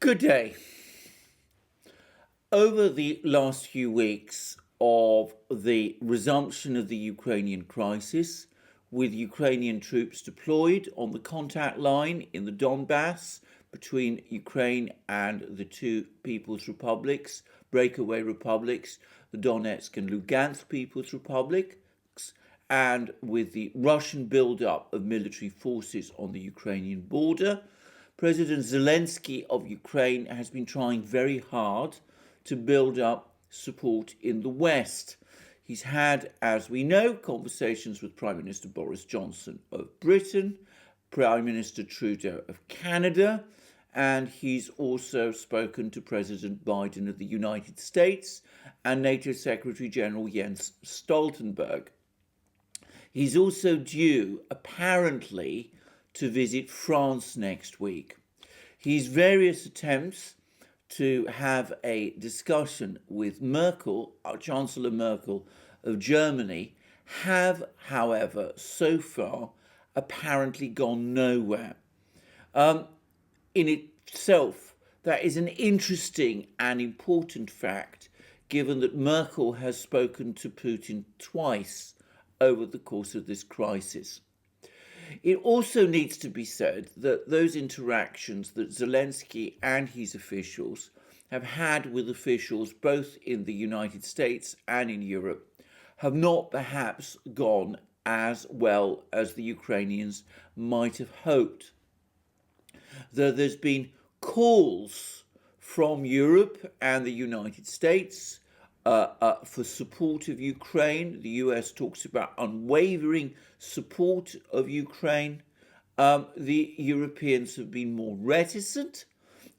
Good day. Over the last few weeks of the resumption of the Ukrainian crisis, with Ukrainian troops deployed on the contact line in the Donbass between Ukraine and the two People's Republics, breakaway republics, the Donetsk and Lugansk People's Republics, and with the Russian buildup of military forces on the Ukrainian border, President Zelensky of Ukraine has been trying very hard to build up support in the West. He's had, as we know, conversations with Prime Minister Boris Johnson of Britain, Prime Minister Trudeau of Canada, and he's also spoken to President Biden of the United States and NATO Secretary General Jens Stoltenberg. He's also due, apparently, to visit France next week. His various attempts to have a discussion with Chancellor Merkel of Germany, have, however, so far apparently gone nowhere. In itself, that is an interesting and important fact, given that Merkel has spoken to Putin twice over the course of this crisis. It also needs to be said that those interactions that Zelensky and his officials have had with officials both in the United States and in Europe have not perhaps gone as well as the Ukrainians might have hoped. Though there's been calls from Europe and the United States for support of Ukraine. The US talks about unwavering support of Ukraine. The Europeans have been more reticent,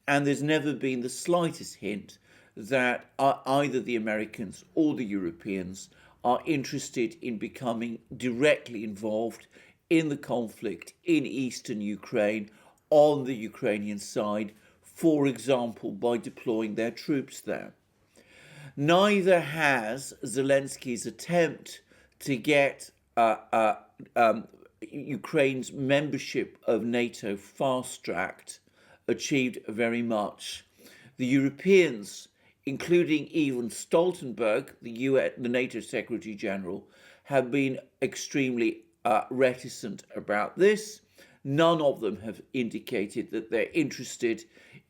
and there's never been the slightest hint that either the Americans or the Europeans are interested in becoming directly involved in the conflict in eastern Ukraine on the Ukrainian side, for example, by deploying their troops there. Neither has Zelensky's attempt to get Ukraine's membership of NATO fast-tracked achieved very much. The Europeans, including even Stoltenberg, the NATO Secretary General, have been extremely reticent about this. None of them have indicated that they're interested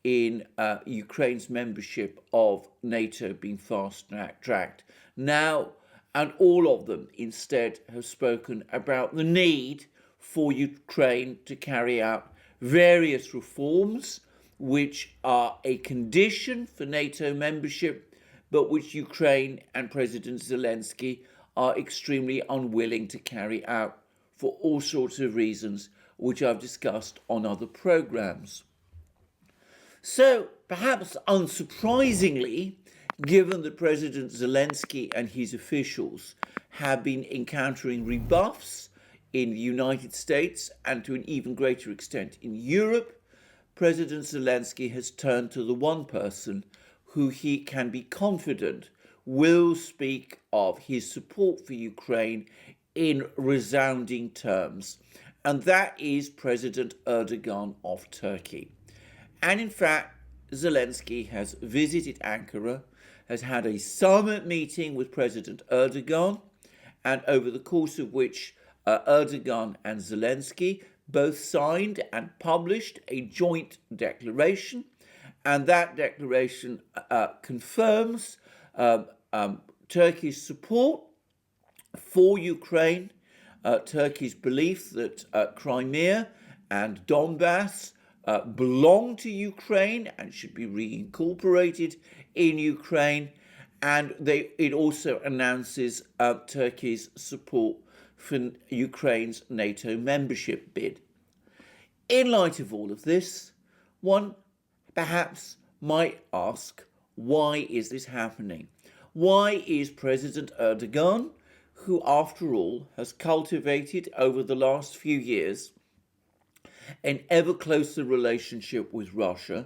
in Ukraine's membership of NATO being fast-tracked now, and all of them instead have spoken about the need for Ukraine to carry out various reforms which are a condition for NATO membership, but which Ukraine and President Zelensky are extremely unwilling to carry out for all sorts of reasons, which I've discussed on other programs. So, perhaps unsurprisingly, given that President Zelensky and his officials have been encountering rebuffs in the United States and to an even greater extent in Europe, President Zelensky has turned to the one person who he can be confident will speak of his support for Ukraine in resounding terms, and that is President Erdogan of Turkey. And in fact, Zelensky has visited Ankara, has had a summit meeting with President Erdogan, and over the course of which Erdogan and Zelensky both signed and published a joint declaration, and that declaration confirms Turkey's support for Ukraine, Turkey's belief that Crimea and Donbass belong to Ukraine and should be reincorporated in Ukraine, and it also announces Turkey's support for Ukraine's NATO membership bid. In light of all of this, one perhaps might ask, why is this happening? Why is President Erdogan, who after all has cultivated over the last few years an ever closer relationship with Russia,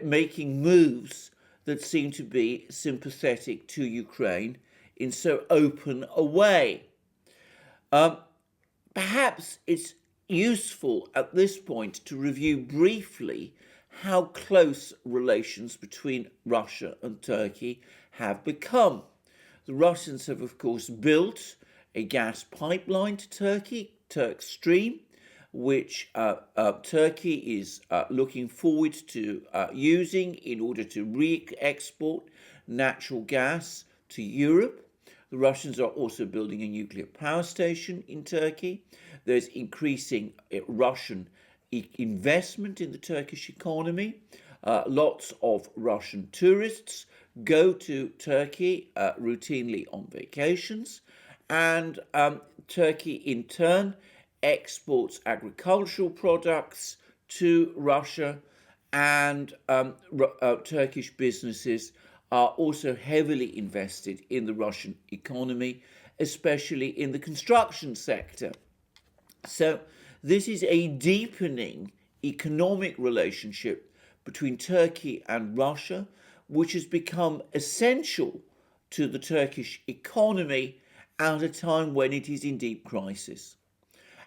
making moves that seem to be sympathetic to Ukraine in so open a way? Perhaps it's useful at this point to review briefly how close relations between Russia and Turkey have become. The Russians have, of course, built a gas pipeline to Turkey, Turk Stream, which Turkey is looking forward to using in order to re-export natural gas to Europe. The Russians are also building a nuclear power station in Turkey. There's increasing Russian investment in the Turkish economy. Lots of Russian tourists go to Turkey routinely on vacations, and Turkey in turn exports agricultural products to Russia, and Turkish businesses are also heavily invested in the Russian economy, especially in the construction sector. So this is a deepening economic relationship between Turkey and Russia, which has become essential to the Turkish economy at a time when it is in deep crisis.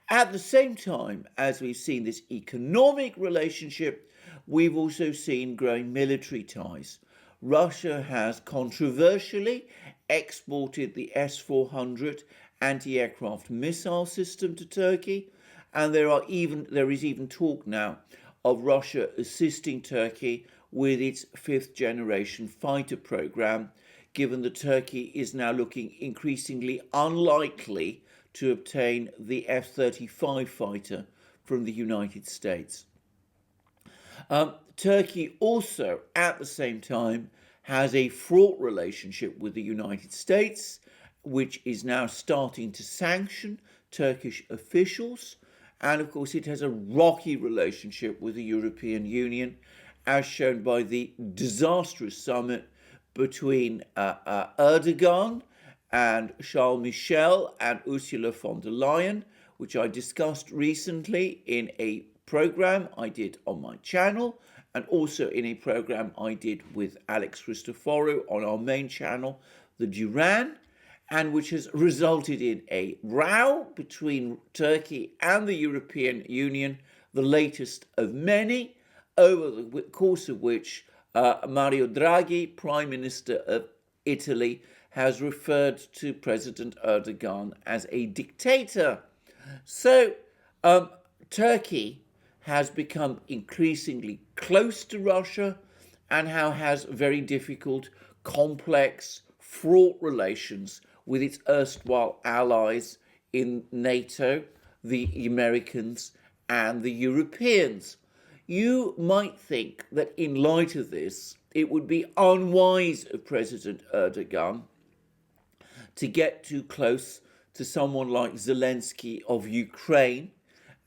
At the same time as we've seen this economic relationship, we've also seen growing military ties. Russia has controversially exported the S-400 anti-aircraft missile system to Turkey, and there is even talk now of Russia assisting Turkey with its fifth generation fighter program, given that Turkey is now looking increasingly unlikely to obtain the F-35 fighter from the United States. Turkey also, at the same time, has a fraught relationship with the United States, which is now starting to sanction Turkish officials. And of course, it has a rocky relationship with the European Union, as shown by the disastrous summit between Erdogan and Charles Michel and Ursula von der Leyen, which I discussed recently in a program I did on my channel, and also in a program I did with Alex Christoforou on our main channel, the Duran, and which has resulted in a row between Turkey and the European Union, the latest of many, over the course of which Mario Draghi, Prime Minister of Italy, has referred to President Erdogan as a dictator. So Turkey has become increasingly close to Russia and now has very difficult, complex, fraught relations with its erstwhile allies in NATO, the Americans and the Europeans. You might think that in light of this, it would be unwise of President Erdogan to get too close to someone like Zelensky of Ukraine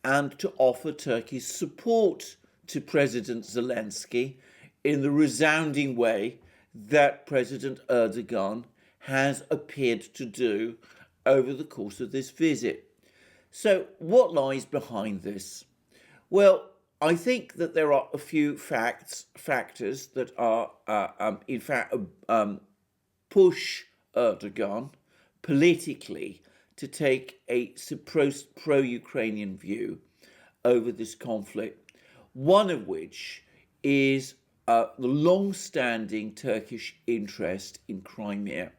and to offer Turkey's support to President Zelensky in the resounding way that President Erdogan has appeared to do over the course of this visit. So what lies behind this? Well, I think that there are a few factors that are, in fact, push Erdogan politically to take a pro-Ukrainian view over this conflict, one of which is the long-standing Turkish interest in Crimea.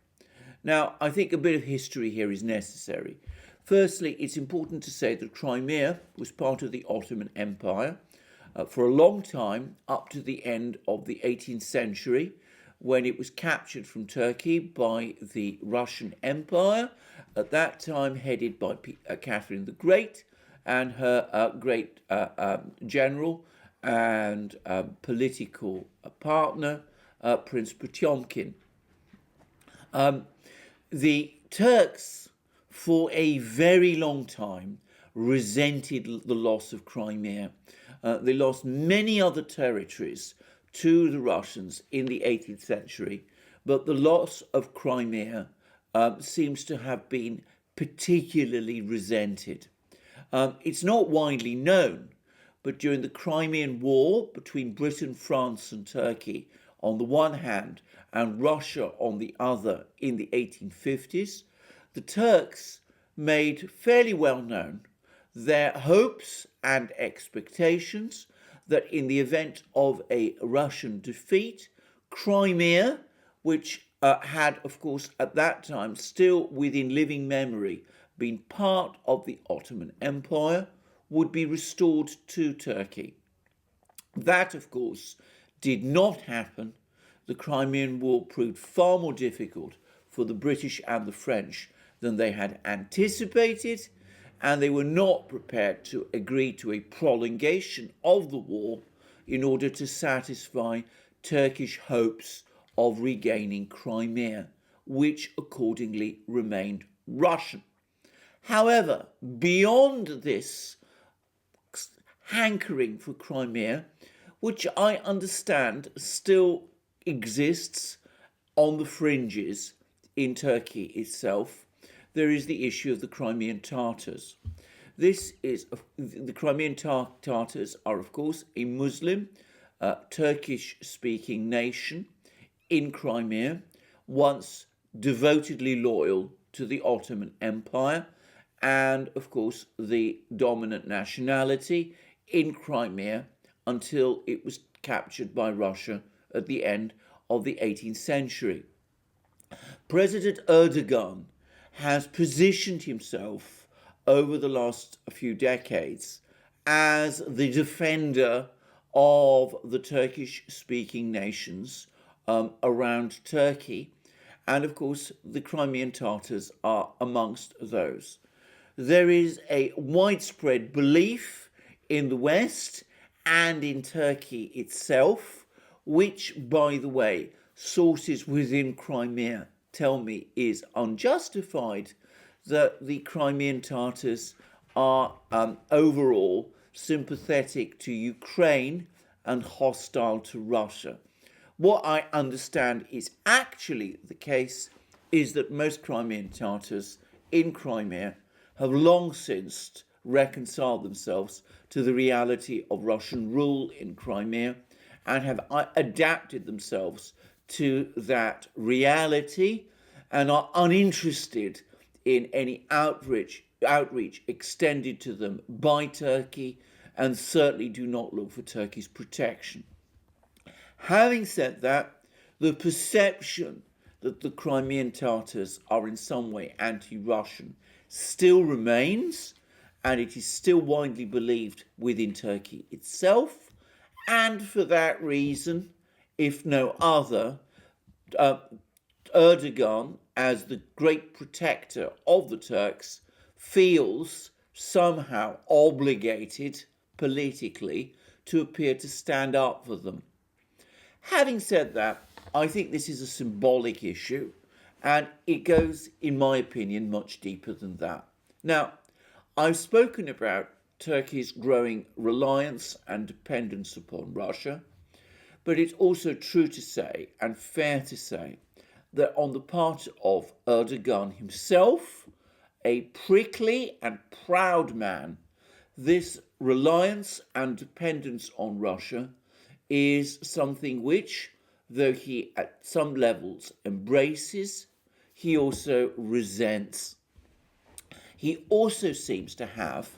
Now, I think a bit of history here is necessary. Firstly, it's important to say that Crimea was part of the Ottoman Empire for a long time, up to the end of the 18th century, when it was captured from Turkey by the Russian Empire, at that time headed by Catherine the Great and her great general and political partner, Prince Potemkin. The Turks, for a very long time, resented the loss of Crimea. They lost many other territories to the Russians in the 18th century, but the loss of Crimea seems to have been particularly resented. It's not widely known, but during the Crimean War between Britain, France and Turkey on the one hand and Russia on the other in the 1850s, the Turks made fairly well known their hopes and expectations that in the event of a Russian defeat, Crimea, which had, of course, at that time, still within living memory, been part of the Ottoman Empire, would be restored to Turkey. That, of course, did not happen. The Crimean War proved far more difficult for the British and the French than they had anticipated, and they were not prepared to agree to a prolongation of the war in order to satisfy Turkish hopes of regaining Crimea, which accordingly remained Russian. However, beyond this hankering for Crimea, which I understand still exists on the fringes in Turkey itself, there is the issue of the Crimean Tatars. The Crimean Tatars are, of course, a Muslim, Turkish-speaking nation in Crimea, once devotedly loyal to the Ottoman Empire, and, of course, the dominant nationality in Crimea until it was captured by Russia at the end of the 18th century. President Erdogan has positioned himself over the last few decades as the defender of the Turkish-speaking nations around Turkey, and of course the Crimean Tatars are amongst those. There is a widespread belief in the West and in Turkey itself, which, by the way, sources within Crimea tell me is unjustified, that the Crimean Tatars are overall sympathetic to Ukraine and hostile to Russia. What I understand is actually the case is that most Crimean Tatars in Crimea have long since reconciled themselves to the reality of Russian rule in Crimea and have adapted themselves to that reality and are uninterested in any outreach extended to them by Turkey, and certainly do not look for Turkey's protection. Having said that, the perception that the Crimean Tatars are in some way anti-Russian still remains, and it is still widely believed within Turkey itself, and for that reason, if no other, Erdogan, as the great protector of the Turks, feels somehow obligated politically to appear to stand up for them. Having said that, I think this is a symbolic issue, and it goes, in my opinion, much deeper than that. Now, I've spoken about Turkey's growing reliance and dependence upon Russia, but it's also true to say, and fair to say, that on the part of Erdogan himself, a prickly and proud man, this reliance and dependence on Russia is something which, though he at some levels embraces, he also resents. He also seems to have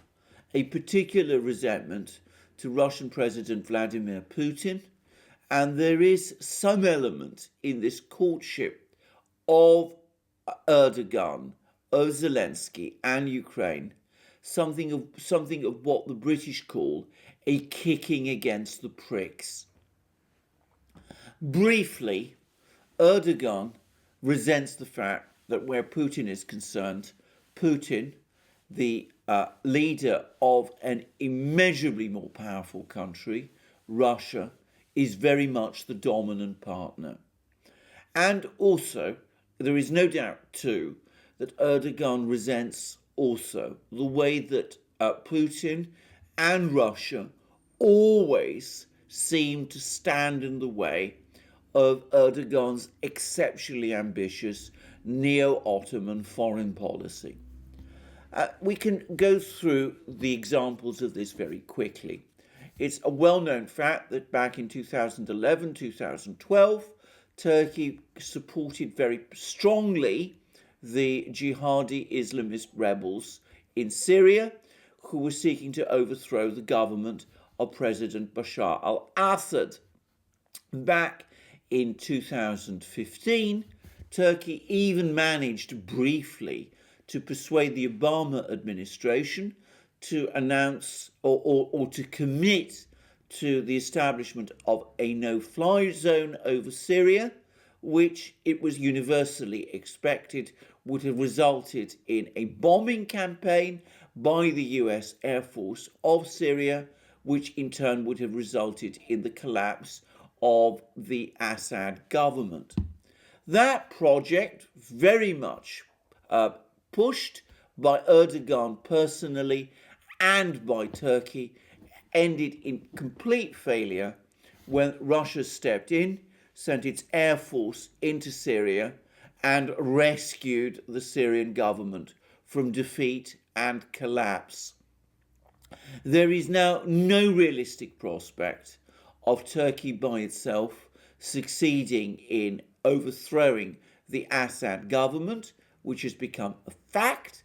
a particular resentment to Russian President Vladimir Putin, and there is some element in this courtship of Erdogan, of Zelensky and Ukraine, something of what the British call a kicking against the pricks. Briefly, Erdogan resents the fact that where Putin is concerned, Putin, the leader of an immeasurably more powerful country, Russia, is very much the dominant partner. And also, there is no doubt too that Erdogan resents also the way that Putin and Russia always seem to stand in the way of Erdogan's exceptionally ambitious neo-Ottoman foreign policy. We can go through the examples of this very quickly. It's a well-known fact that back in 2011, 2012, Turkey supported very strongly the jihadi Islamist rebels in Syria who were seeking to overthrow the government of President Bashar al-Assad. Back in 2015, Turkey even managed briefly to persuade the Obama administration to announce or to commit to the establishment of a no-fly zone over Syria, which it was universally expected would have resulted in a bombing campaign by the US Air Force of Syria, which in turn would have resulted in the collapse of the Assad government. That project, very much pushed by Erdogan personally and by Turkey, ended in complete failure when Russia stepped in, sent its air force into Syria, and rescued the Syrian government from defeat and collapse. There is now no realistic prospect of Turkey by itself succeeding in overthrowing the Assad government, which has become a fact,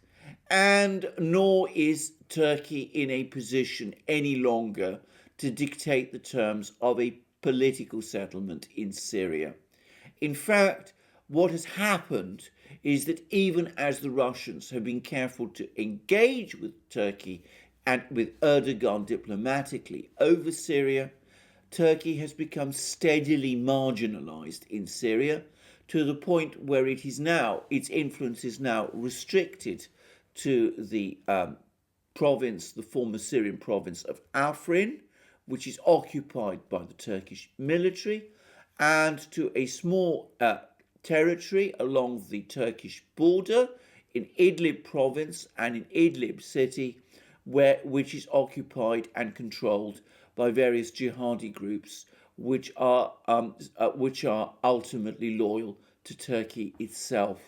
and nor is Turkey in a position any longer to dictate the terms of a political settlement in Syria. In fact, what has happened is that even as the Russians have been careful to engage with Turkey and with Erdogan diplomatically over Syria, Turkey has become steadily marginalized in Syria to the point where its influence is now restricted to the the former Syrian province of Afrin, which is occupied by the Turkish military, and to a small territory along the Turkish border in Idlib province and in Idlib city, which is occupied and controlled by various jihadi groups, which are ultimately loyal to Turkey itself.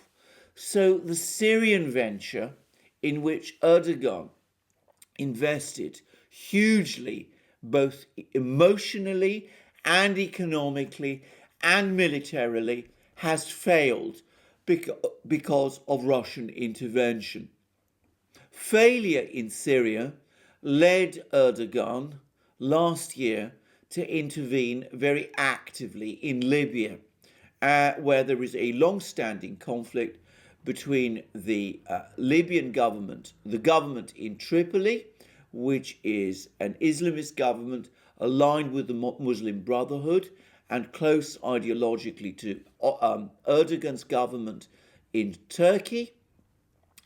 So the Syrian venture, in which Erdogan invested hugely, both emotionally and economically and militarily, has failed because of Russian intervention. Failure in Syria led Erdogan last year to intervene very actively in Libya, where there is a long-standing conflict between the Libyan government, the government in Tripoli, which is an Islamist government aligned with the Muslim Brotherhood and close ideologically to Erdogan's government in Turkey,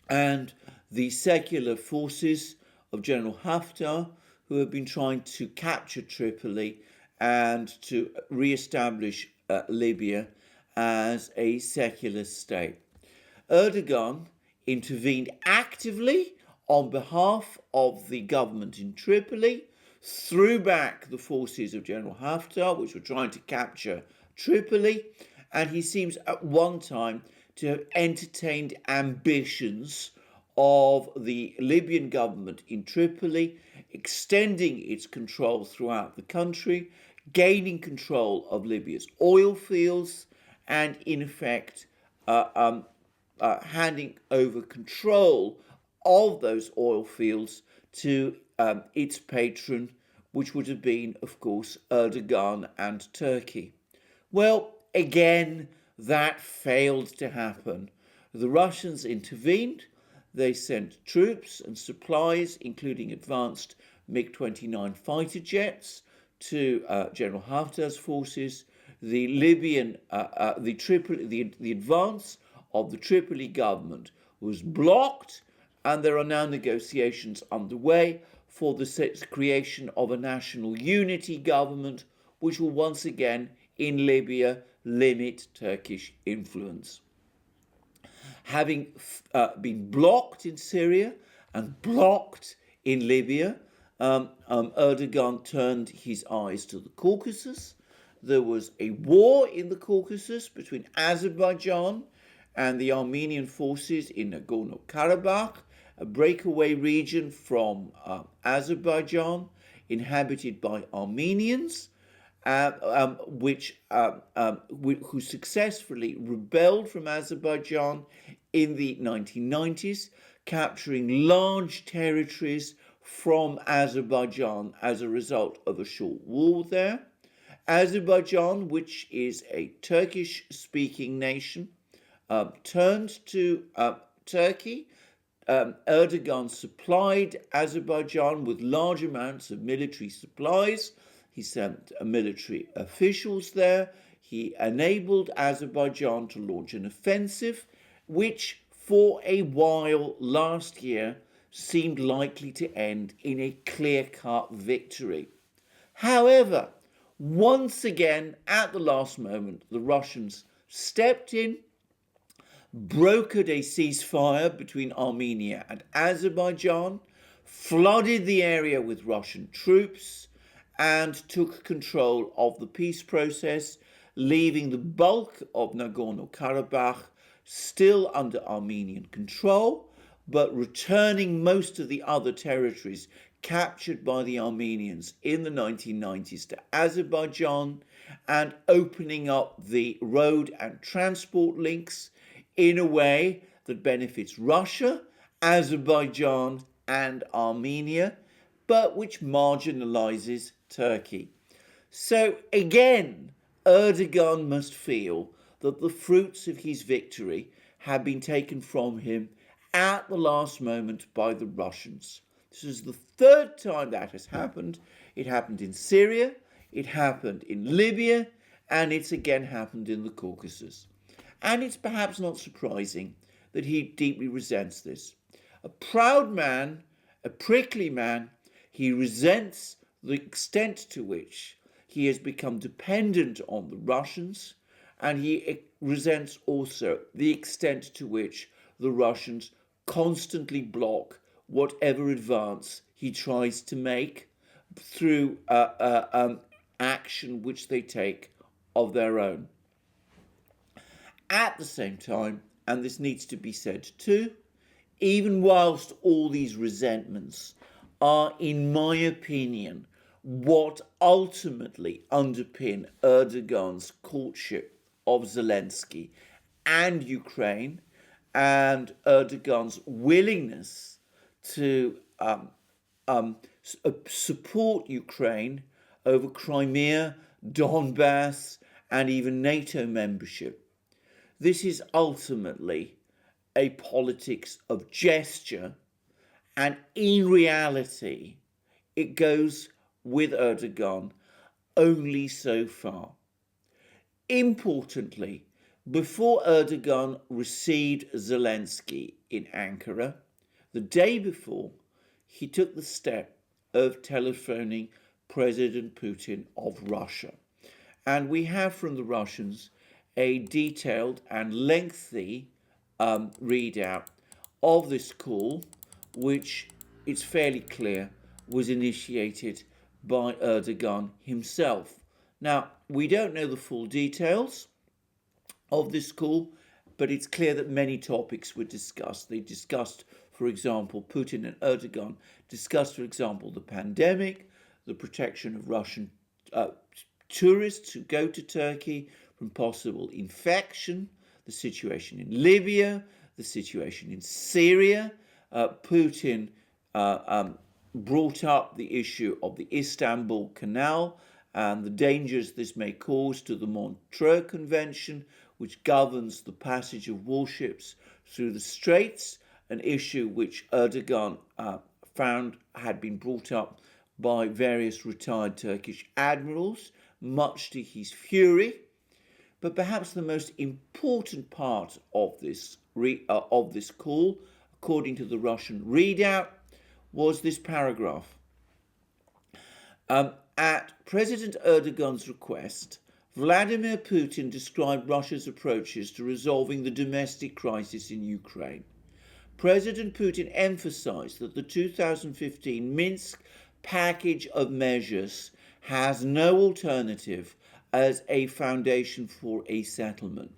and the secular forces of General Haftar, who have been trying to capture Tripoli and to re-establish Libya as a secular state. Erdogan intervened actively on behalf of the government in Tripoli, threw back the forces of General Haftar, which were trying to capture Tripoli, and he seems at one time to have entertained ambitions of the Libyan government in Tripoli, extending its control throughout the country, gaining control of Libya's oil fields, and in effect handing over control of those oil fields to its patron, which would have been, of course, Erdogan and Turkey. Well, again, that failed to happen. The Russians intervened. They sent troops and supplies, including advanced MiG-29 fighter jets, to General Haftar's forces. The advance of the Tripoli government was blocked, and there are now negotiations underway for the creation of a national unity government, which will once again, in Libya, limit Turkish influence. Having been blocked in Syria and blocked in Libya, Erdogan turned his eyes to the Caucasus. There was a war in the Caucasus between Azerbaijan and the Armenian forces in Nagorno-Karabakh, a breakaway region from Azerbaijan inhabited by Armenians, who successfully rebelled from Azerbaijan in the 1990s, capturing large territories from Azerbaijan as a result of a short war there. Azerbaijan, which is a Turkish-speaking nation, turned to Turkey. Erdogan supplied Azerbaijan with large amounts of military supplies. He sent military officials there. He enabled Azerbaijan to launch an offensive, which for a while last year seemed likely to end in a clear-cut victory. However, once again, at the last moment, the Russians stepped in, brokered a ceasefire between Armenia and Azerbaijan, flooded the area with Russian troops, and took control of the peace process, leaving the bulk of Nagorno-Karabakh still under Armenian control, but returning most of the other territories captured by the Armenians in the 1990s to Azerbaijan, and opening up the road and transport links in a way that benefits Russia, Azerbaijan, and Armenia, but which marginalizes Turkey. So again, Erdogan must feel that the fruits of his victory have been taken from him at the last moment by the Russians. This is the third time that has happened. It happened in Syria, it happened in Libya, and it's again happened in the Caucasus. And it's perhaps not surprising that he deeply resents this. A proud man, a prickly man, he resents the extent to which he has become dependent on the Russians, and he resents also the extent to which the Russians constantly block whatever advance he tries to make through action which they take of their own. At the same time, and this needs to be said too, even whilst all these resentments are, in my opinion, what ultimately underpin Erdogan's courtship of Zelensky and Ukraine, and Erdogan's willingness to support Ukraine over Crimea, Donbass, and even NATO membership. This is ultimately a politics of gesture, and in reality, it goes with Erdogan only so far. Importantly, before Erdogan received Zelensky in Ankara, the day before, he took the step of telephoning President Putin of Russia. And we have from the Russians a detailed and lengthy readout of this call, which it's fairly clear was initiated by Erdogan himself. Now, we don't know the full details of this call, but it's clear that many topics were discussed. They discussed, for example, Putin and Erdogan discussed, for example, the pandemic, the protection of Russian tourists who go to Turkey from possible infection, the situation in Libya, the situation in Syria. Putin brought up the issue of the Istanbul Canal and the dangers this may cause to the Montreux Convention, which governs the passage of warships through the Straits, an issue which Erdogan found had been brought up by various retired Turkish admirals, much to his fury. But perhaps the most important part of this call, according to the Russian readout, was this paragraph. At President Erdogan's request, Vladimir Putin described Russia's approaches to resolving the domestic crisis in Ukraine. President Putin emphasized that the 2015 Minsk package of measures has no alternative as a foundation for a settlement.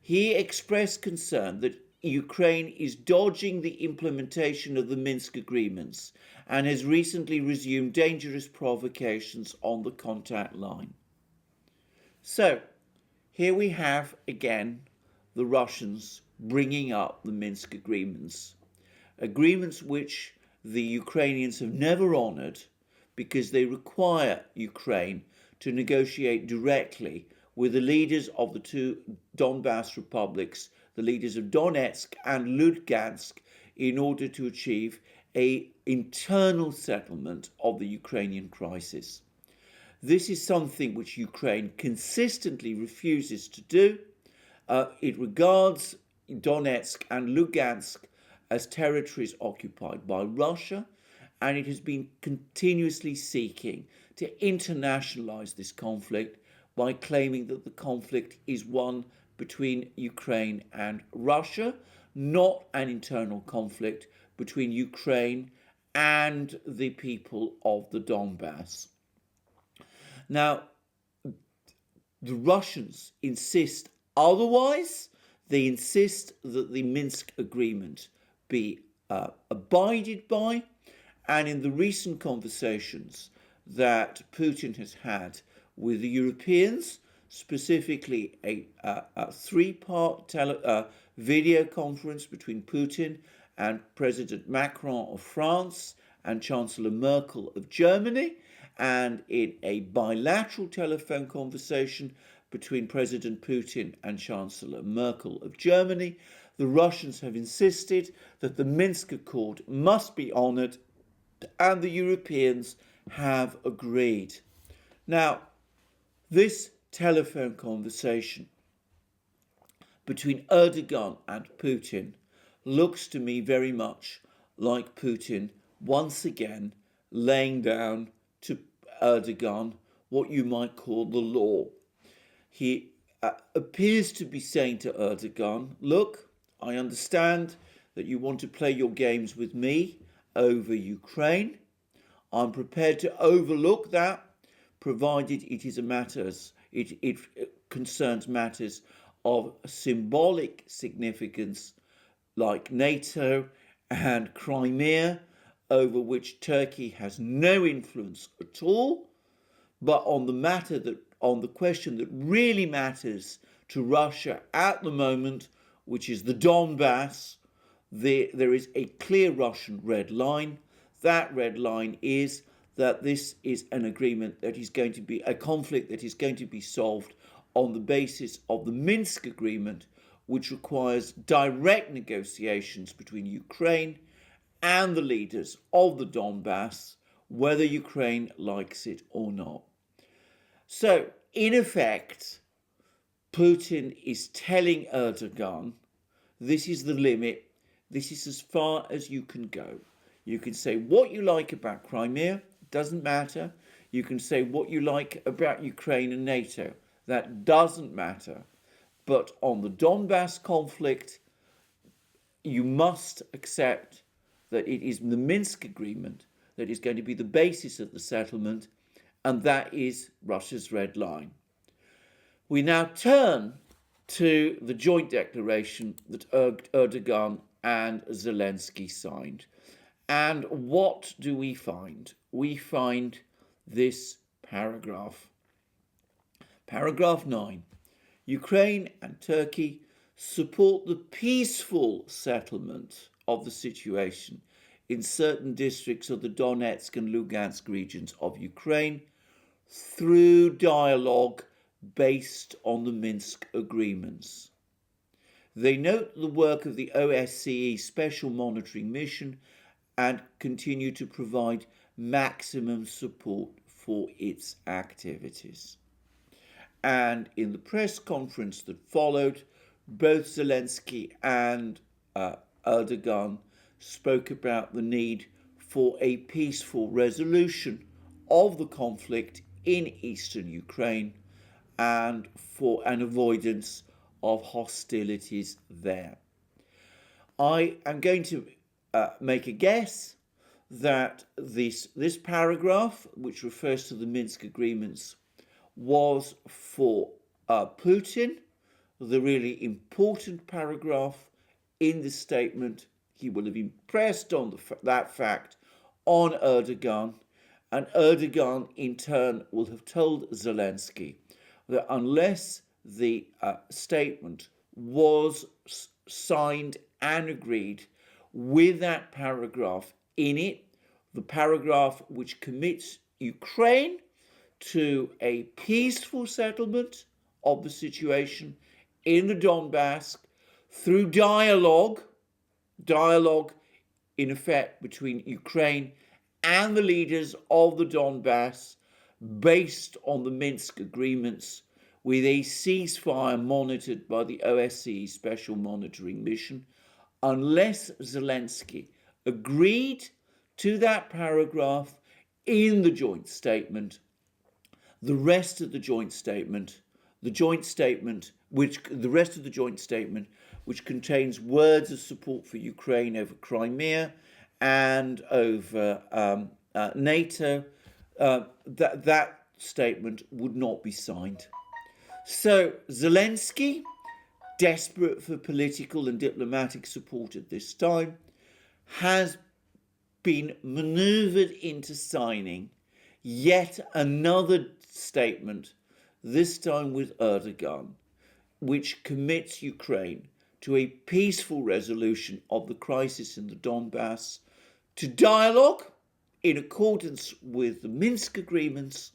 He expressed concern that Ukraine is dodging the implementation of the Minsk agreements and has recently resumed dangerous provocations on the contact line. So, here we have again the Russians bringing up the Minsk agreements, agreements which the Ukrainians have never honoured, because they require Ukraine to negotiate directly with the leaders of the two Donbass republics, the leaders of Donetsk and Lugansk, in order to achieve an internal settlement of the Ukrainian crisis. This is something which Ukraine consistently refuses to do. It regards Donetsk and Lugansk as territories occupied by Russia, and it has been continuously seeking to internationalize this conflict by claiming that the conflict is one between Ukraine and Russia, not an internal conflict between Ukraine and the people of the Donbass. Now, the Russians insist otherwise. They insist that the Minsk agreement be abided by, and in the recent conversations that Putin has had with the Europeans, specifically a three-part video conference between Putin and President Macron of France and Chancellor Merkel of Germany, and in a bilateral telephone conversation between President Putin and Chancellor Merkel of Germany, the Russians have insisted that the Minsk Accord must be honoured, and the Europeans have agreed. Now, this telephone conversation between Erdogan and Putin looks to me very much like Putin once again laying down to Erdogan what you might call the law. He appears to be saying to Erdogan, look, I understand that you want to play your games with me over Ukraine. I'm prepared to overlook that, provided it is it concerns matters of symbolic significance like NATO and Crimea, over which Turkey has no influence at all. But on the question that really matters to Russia at the moment, which is the Donbass, there is a clear Russian red line. That red line is that this is an agreement that is going to be a conflict that is going to be solved on the basis of the Minsk agreement, which requires direct negotiations between Ukraine and the leaders of the Donbass, whether Ukraine likes it or not. So, in effect, Putin is telling Erdogan, this is the limit, this is as far as you can go. You can say what you like about Crimea, doesn't matter. You can say what you like about Ukraine and NATO, that doesn't matter. But on the Donbass conflict, you must accept that it is the Minsk agreement that is going to be the basis of the settlement, and that is Russia's red line. We now turn to the joint declaration that Erdogan and Zelensky signed. And what do we find? We find this paragraph. Paragraph 9. Ukraine and Turkey support the peaceful settlement of the situation in certain districts of the Donetsk and Lugansk regions of Ukraine through dialogue based on the Minsk agreements. They note the work of the OSCE Special Monitoring Mission and continue to provide maximum support for its activities. And in the press conference that followed, both Zelensky and Erdogan spoke about the need for a peaceful resolution of the conflict in eastern Ukraine and for an avoidance of hostilities there. I am going to make a guess that this paragraph, which refers to the Minsk agreements, was for Putin, the really important paragraph in the statement. He will have impressed on that fact on Erdogan, and Erdogan in turn will have told Zelensky that unless the statement was signed and agreed with that paragraph in it the paragraph which commits Ukraine to a peaceful settlement of the situation in the Donbass through dialogue in effect between Ukraine and the leaders of the Donbass based on the Minsk agreements, with a ceasefire monitored by the OSCE Special Monitoring Mission, unless Zelensky agreed to that paragraph in the joint statement. The rest of the joint statement, which contains words of support for Ukraine over Crimea and over NATO, that statement would not be signed. So Zelensky, desperate for political and diplomatic support at this time, has been maneuvered into signing yet another statement, this time with Erdogan, which commits Ukraine to a peaceful resolution of the crisis in the Donbass, to dialogue in accordance with the Minsk agreements,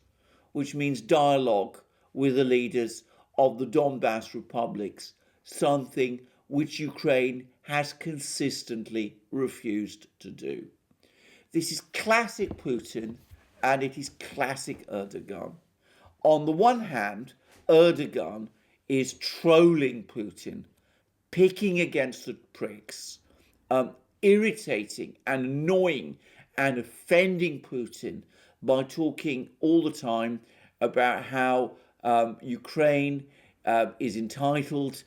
which means dialogue with the leaders of the Donbass republics, something which Ukraine has consistently refused to do. This is classic Putin, and it is classic Erdogan. On the one hand, Erdogan is trolling Putin, picking against the pricks, irritating and annoying and offending Putin by talking all the time about how Ukraine is entitled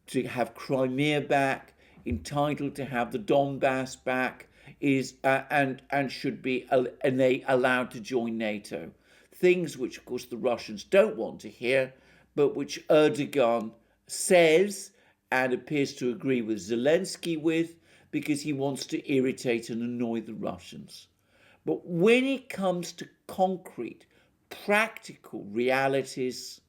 to have Crimea back, entitled to have the Donbass back, and should be allowed to join NATO. Things which, of course, the Russians don't want to hear, but which Erdogan says and appears to agree with Zelensky with, because he wants to irritate and annoy the Russians. But when it comes to concrete, practical realities,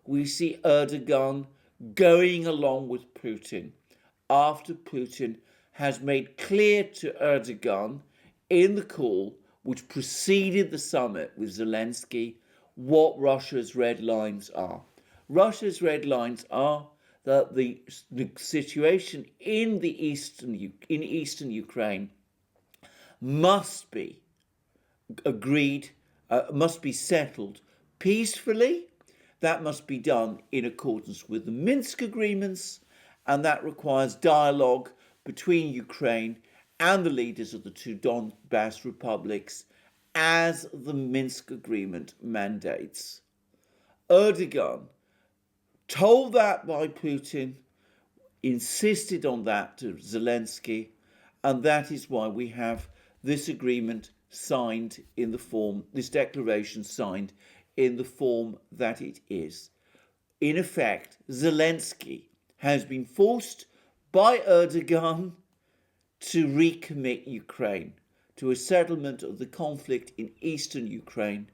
we see Erdogan going along with Putin after Putin has made clear to Erdogan in the call which preceded the summit with Zelensky what Russia's red lines are. Russia's red lines are that the situation in eastern Ukraine must be agreed, must be settled peacefully. That must be done in accordance with the Minsk agreements, and that requires dialogue between Ukraine and the leaders of the two Donbass republics as the Minsk agreement mandates. Erdogan, told that by Putin, insisted on that to Zelensky, and that is why we have this agreement signed in the form, this declaration signed in the form that it is. In effect, Zelensky has been forced by Erdogan to recommit Ukraine to a settlement of the conflict in eastern Ukraine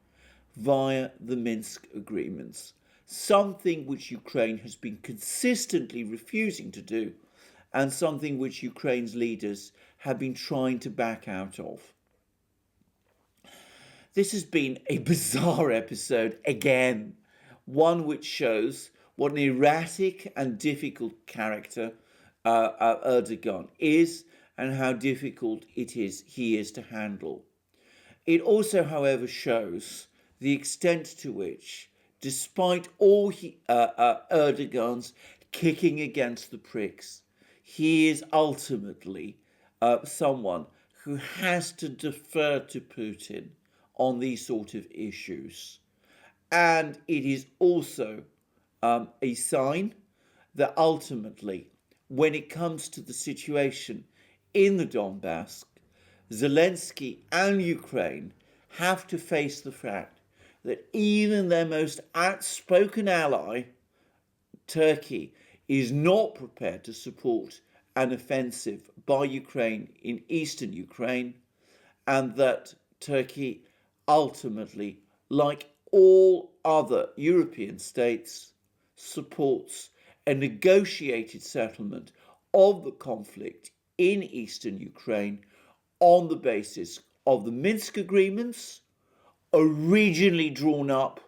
via the Minsk agreements, something which Ukraine has been consistently refusing to do, and something which Ukraine's leaders have been trying to back out of. This has been a bizarre episode again, one which shows what an erratic and difficult character Erdogan is, and how difficult he is to handle. It also, however, shows the extent to which, despite all Erdogan's kicking against the pricks, he is ultimately someone who has to defer to Putin on these sort of issues. And it is also a sign that ultimately, when it comes to the situation in the Donbass, Zelensky and Ukraine have to face the fact that even their most outspoken ally, Turkey, is not prepared to support an offensive by Ukraine in eastern Ukraine, and that Turkey ultimately, like all other European states, supports a negotiated settlement of the conflict in eastern Ukraine on the basis of the Minsk agreements, originally drawn up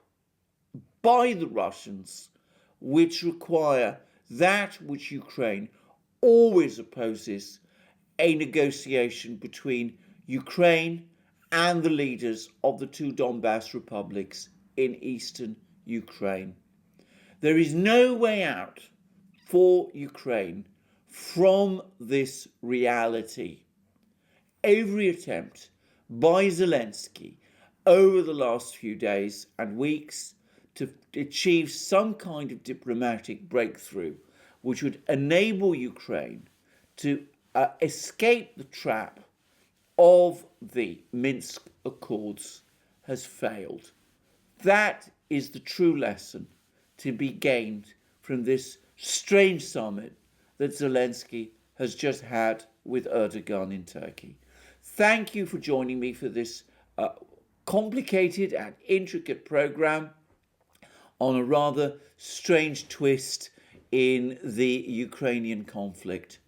by the Russians, which require that which Ukraine always opposes, a negotiation between Ukraine and the leaders of the two Donbass republics in eastern Ukraine. There is no way out for Ukraine from this reality. Every attempt by Zelensky over the last few days and weeks to achieve some kind of diplomatic breakthrough which would enable Ukraine to escape the trap of the Minsk Accords has failed. That is the true lesson to be gained from this strange summit that Zelensky has just had with Erdogan in Turkey. Thank you for joining me for this complicated and intricate program on a rather strange twist in the Ukrainian conflict.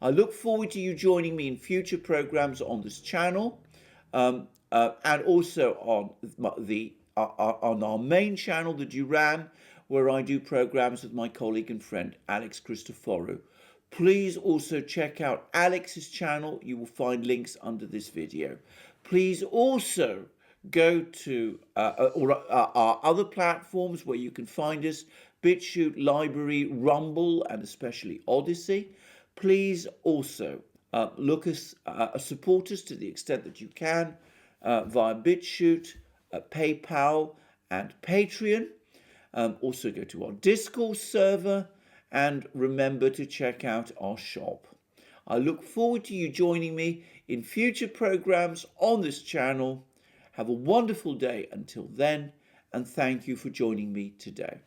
I look forward to you joining me in future programs on this channel and also on on our main channel, the Duran, where I do programs with my colleague and friend Alex Christoforou. Please also check out Alex's channel. You will find links under this video. Please also go to our other platforms where you can find us: BitChute, Library, Rumble, and especially Odyssey. Please also support us to the extent that you can via BitChute, PayPal, and Patreon. Also go to our Discord server and remember to check out our shop. I look forward to you joining me in future programs on this channel. Have a wonderful day until then, and thank you for joining me today.